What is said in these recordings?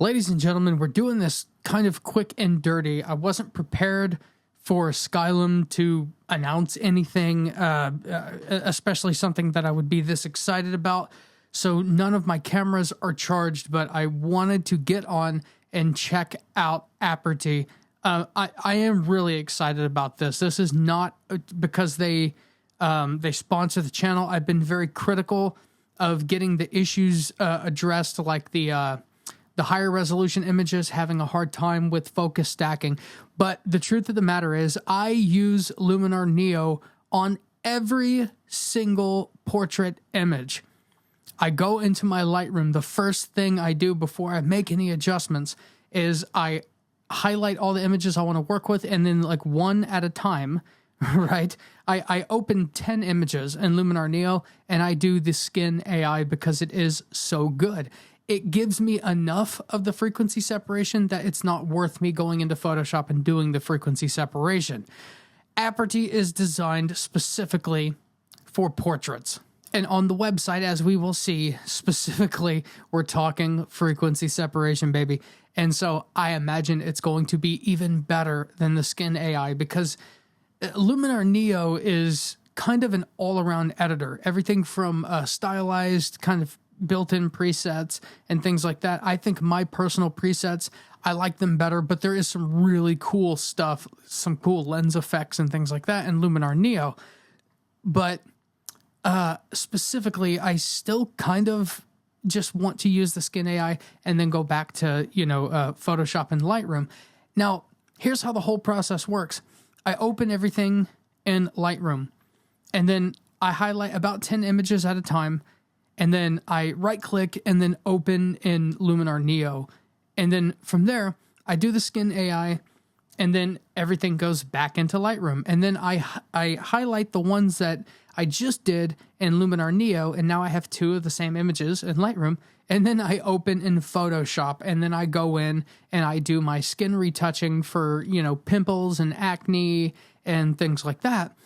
Ladies and gentlemen, we're doing this kind of quick and dirty. I wasn't prepared for 𝑭𝑚 to announce anything, especially something that I would be this excited about. So none of my cameras are charged, but I wanted to get on and check out Aperty. I am really excited about this. This is not because they sponsor the channel. I've been very critical of getting the issues addressed, like the higher resolution images having a hard time with focus stacking. But the truth of the matter is I use Luminar Neo on every single portrait image. I go into my Lightroom. The first thing I do before I make any adjustments is I highlight all the images I want to work with, and then like one at a time, right? I open 10 images in Luminar Neo and I do the skin AI because it is so good. It gives me enough of the frequency separation that it's not worth me going into Photoshop and doing the frequency separation. Aperty is designed specifically for portraits. And on the website, as we will see, specifically, we're talking frequency separation, baby. And so I imagine it's going to be even better than the skin AI because Luminar Neo is kind of an all-around editor. Everything from stylized kind of built-in presets and things like that. I think my personal presets, I like them better, but there is some really cool stuff, some cool lens effects and things like that in Luminar Neo. But specifically, I still kind of just want to use the skin AI and then go back to, Photoshop and Lightroom. Now, here's how the whole process works. I open everything in Lightroom, and then I highlight about 10 images at a time, and then I right-click and then open in Luminar Neo. And then from there, I do the skin AI, and then everything goes back into Lightroom. And then I highlight the ones that I just did in Luminar Neo, and now I have two of the same images in Lightroom. And then I open in Photoshop, and then I go in and I do my skin retouching for, pimples and acne and things like that.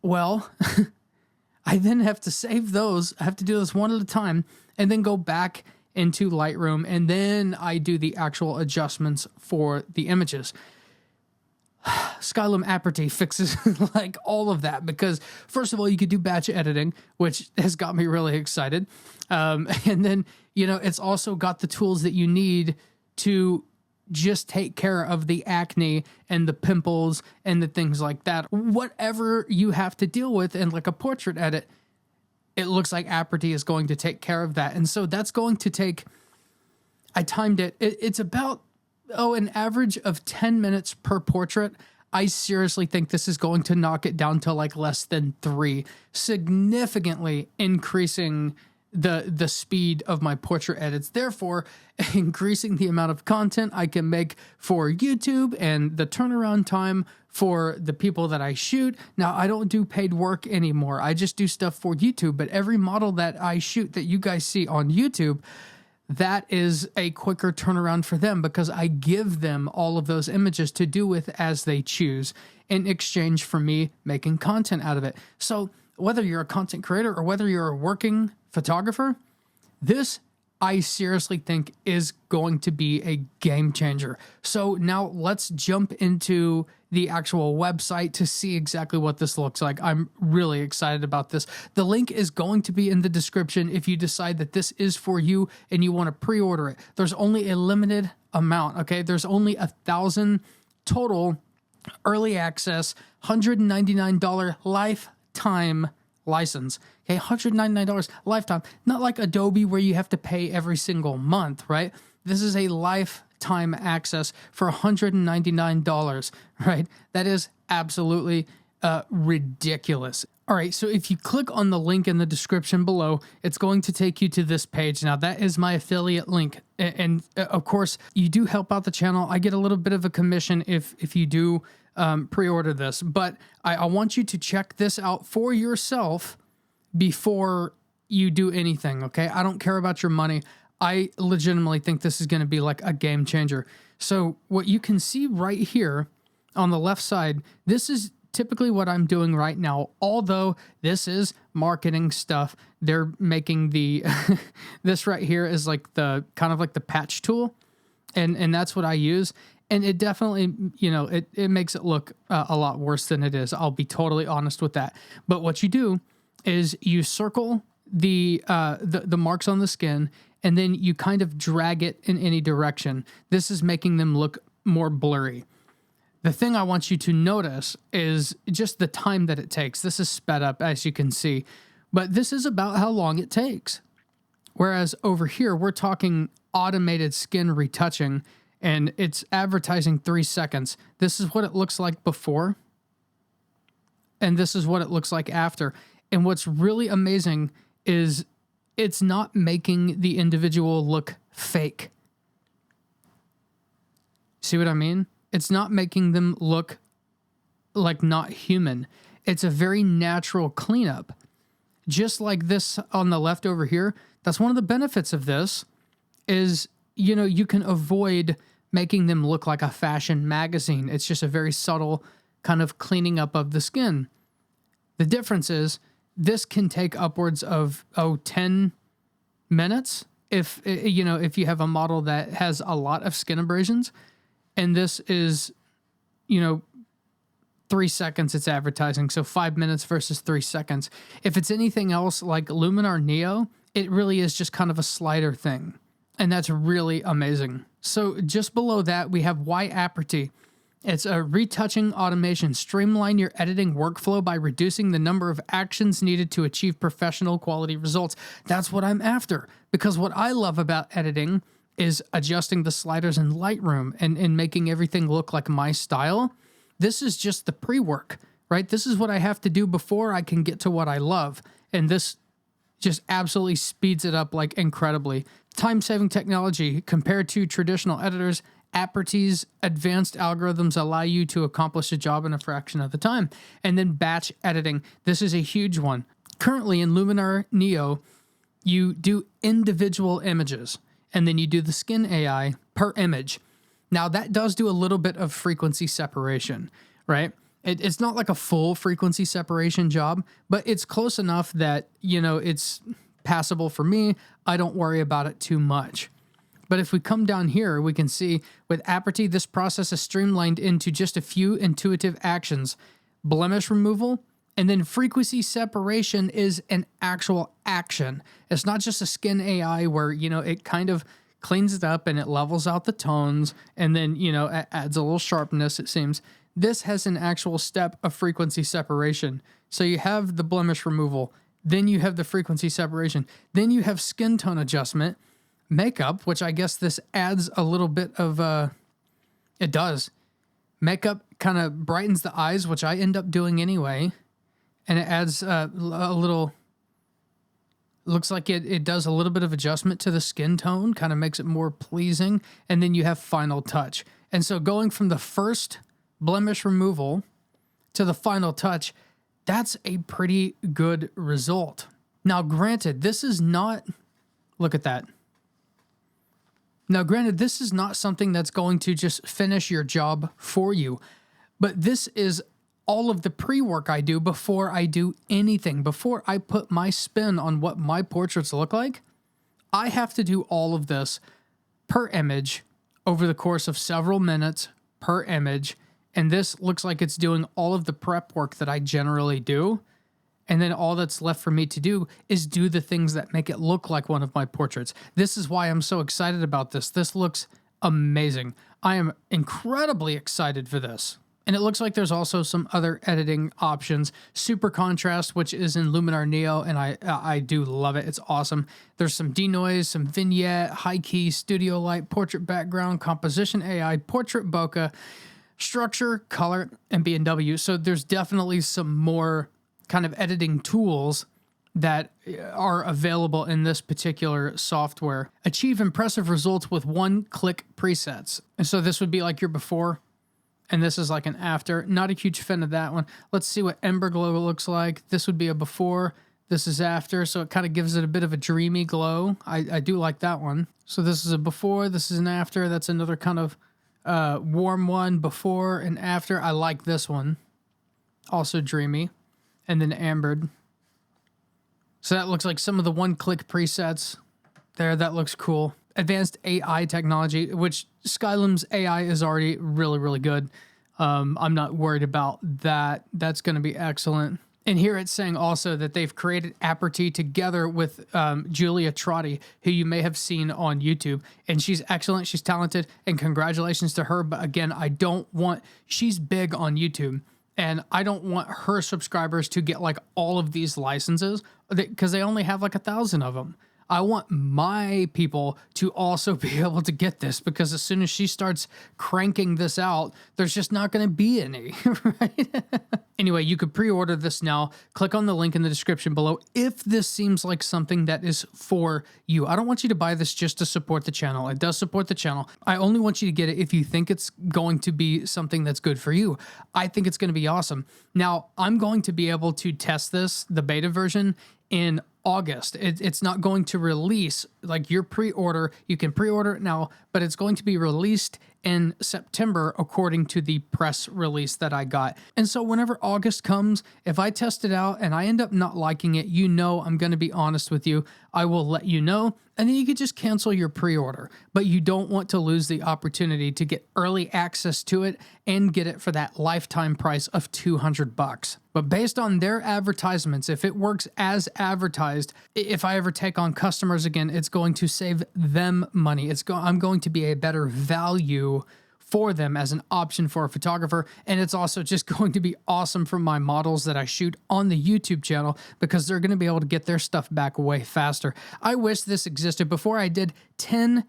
Well, I then have to save those. I have to do this one at a time and then go back into Lightroom, and then I do the actual adjustments for the images. 𝑭𝑚 Aperty fixes like all of that because, first of all, you could do batch editing, which has got me really excited. And then, it's also got the tools that you need to just take care of the acne and the pimples and the things like that. Whatever you have to deal with in like a portrait edit, it looks like Aperty is going to take care of that. And so that's going to take, I timed it. It's about, an average of 10 minutes per portrait. I seriously think this is going to knock it down to like less than 3, significantly increasing the speed of my portrait edits, therefore increasing the amount of content I can make for YouTube and the turnaround time for the people that I shoot. Now, I don't do paid work anymore. I just do stuff for YouTube, but every model that I shoot that you guys see on YouTube, that is a quicker turnaround for them because I give them all of those images to do with as they choose in exchange for me making content out of it. So whether you're a content creator or whether you're a working photographer, this I seriously think is going to be a game changer. So now let's jump into the actual website to see exactly what this looks like. I'm really excited about this. The link is going to be in the description if you decide that this is for you and you want to pre-order it. There's only a limited amount, okay? There's only 1,000 total early access, $199 lifetime license. Okay, $199 lifetime. Not like Adobe where you have to pay every single month, right? This is a lifetime access for $199, right? That is absolutely ridiculous. All right, so if you click on the link in the description below, it's going to take you to this page. Now, that is my affiliate link. And of course, you do help out the channel. I get a little bit of a commission if you do pre-order this, but I want you to check this out for yourself before you do anything, okay? I don't care about your money. I legitimately think this is going to be like a game changer. So what you can see right here on the left side, this is typically what I'm doing right now, although this is marketing stuff. They're making the, this right here is like the kind of like the patch tool. And that's what I use. And it definitely, you know, it makes it look a lot worse than it is. I'll be totally honest with that. But what you do is you circle the marks on the skin, and then you kind of drag it in any direction. This is making them look more blurry. The thing I want you to notice is just the time that it takes. This is sped up, as you can see, but this is about how long it takes. Whereas over here, we're talking automated skin retouching, and it's advertising 3 seconds. This is what it looks like before, and this is what it looks like after. And what's really amazing is it's not making the individual look fake. See what I mean? It's not making them look like not human. It's a very natural cleanup. Just like this on the left over here, that's one of the benefits of this is, you know, you can avoid making them look like a fashion magazine. It's just a very subtle kind of cleaning up of the skin. The difference is this can take upwards of 10 minutes if you know, if you have a model that has a lot of skin abrasions, and this is, you know, 3 seconds it's advertising, so 5 minutes versus 3 seconds. If it's anything else like Luminar Neo, it really is just kind of a slider thing, and that's really amazing. So just below that, we have 𝑭𝑻𝑪. It's a retouching automation. Streamline your editing workflow by reducing the number of actions needed to achieve professional quality results. That's what I'm after, because what I love about editing is adjusting the sliders in Lightroom and making everything look like my style. This is just the pre-work, right? This is what I have to do before I can get to what I love. And this just absolutely speeds it up like incredibly. Time-saving technology compared to traditional editors. 𝑭𝑚𝑪's advanced algorithms allow you to accomplish a job in a fraction of the time. And then batch editing. This is a huge one. Currently in Luminar Neo, you do individual images, and then you do the skin AI per image. Now that does do a little bit of frequency separation, right? It's not like a full frequency separation job, but it's close enough that, you know, it's passable for me. I don't worry about it too much. But if we come down here, we can see with 𝑭𝑚𝑪, this process is streamlined into just a few intuitive actions. Blemish removal, and then frequency separation is an actual action. It's not just a skin AI where, you know, it kind of cleans it up and it levels out the tones and then, you know, adds a little sharpness, it seems. This has an actual step of frequency separation. So you have the blemish removal, then you have the frequency separation, then you have skin tone adjustment, makeup, which I guess this adds a little bit of, it does. Makeup kind of brightens the eyes, which I end up doing anyway. And it adds a little, looks like it does a little bit of adjustment to the skin tone, kind of makes it more pleasing. And then you have final touch. And so going from the first blemish removal to the final touch, that's a pretty good result. Now, granted, this is not, look at that. Now, granted, this is not something that's going to just finish your job for you, but this is all of the pre-work I do before I do anything. Before I put my spin on what my portraits look like, I have to do all of this per image over the course of several minutes per image, and this looks like it's doing all of the prep work that I generally do. And then all that's left for me to do is do the things that make it look like one of my portraits. This is why I'm so excited about this. This looks amazing. I am incredibly excited for this. And it looks like there's also some other editing options. Super contrast, which is in Luminar Neo, and I do love it. It's awesome. There's some denoise, some vignette, high key, studio light, portrait background, composition AI, portrait bokeh, structure, color, and B&W. So there's definitely some more kind of editing tools that are available in this particular software. Achieve impressive results with one-click presets. And so this would be like your before, and this is like an after. Not a huge fan of that one. Let's see what Ember Glow looks like. This would be a before, this is after, so it kind of gives it a bit of a dreamy glow. I do like that one. So this is a before, this is an after. That's another kind of warm one, before and after. I like this one. Also dreamy. And then ambered. So that looks like some of the one-click presets there. That looks cool. advanced AI technology, which Skylum's AI is already really, really good. I'm not worried about that. That's going to be excellent. And here it's saying also that they've created Aperty together with Julia Trotti, who you may have seen on YouTube. And she's excellent. She's talented. And congratulations to her. But again, she's big on YouTube. And I don't want her subscribers to get like all of these licenses because they only have like 1,000 of them. I want my people to also be able to get this, because as soon as she starts cranking this out, there's just not going to be any, right? Anyway, you could pre-order this now. Click on the link in the description below if this seems like something that is for you. I don't want you to buy this just to support the channel. It does support the channel. I only want you to get it if you think it's going to be something that's good for you. I think it's going to be awesome. Now, I'm going to be able to test this, the beta version, in August. It's not going to release like your pre-order. You can pre-order it now, but it's going to be released in September according to the press release that I got. And so whenever August comes, if I test it out and I end up not liking it, you know I'm going to be honest with you. I will let you know, and then you could just cancel your pre-order. But you don't want to lose the opportunity to get early access to it and get it for that lifetime price of $200. But based on their advertisements, if it works as advertised, if I ever take on customers again, it's going to save them money. I'm going to be a better value for them as an option for a photographer. And it's also just going to be awesome for my models that I shoot on the YouTube channel, because they're going to be able to get their stuff back way faster. I wish this existed. Before I did 10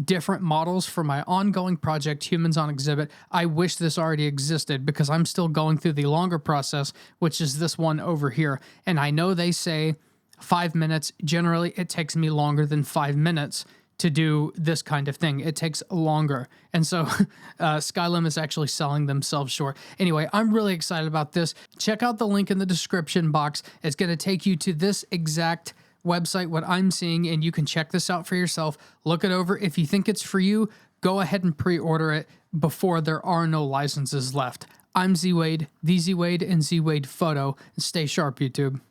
different models for my ongoing project, Humans on Exhibit, I wish this already existed, because I'm still going through the longer process, which is this one over here. And I know they say 5 minutes. Generally, it takes me longer than 5 minutes to do this kind of thing. It takes longer. And so Skylum is actually selling themselves short. Anyway, I'm really excited about this. Check out the link in the description box. It's going to take you to this exact website, what I'm seeing, and you can check this out for yourself. Look it over. If you think it's for you, go ahead and pre-order it before there are no licenses left. I'm Z Wade, the Z Wade, and Z Wade Photo, and stay sharp, YouTube.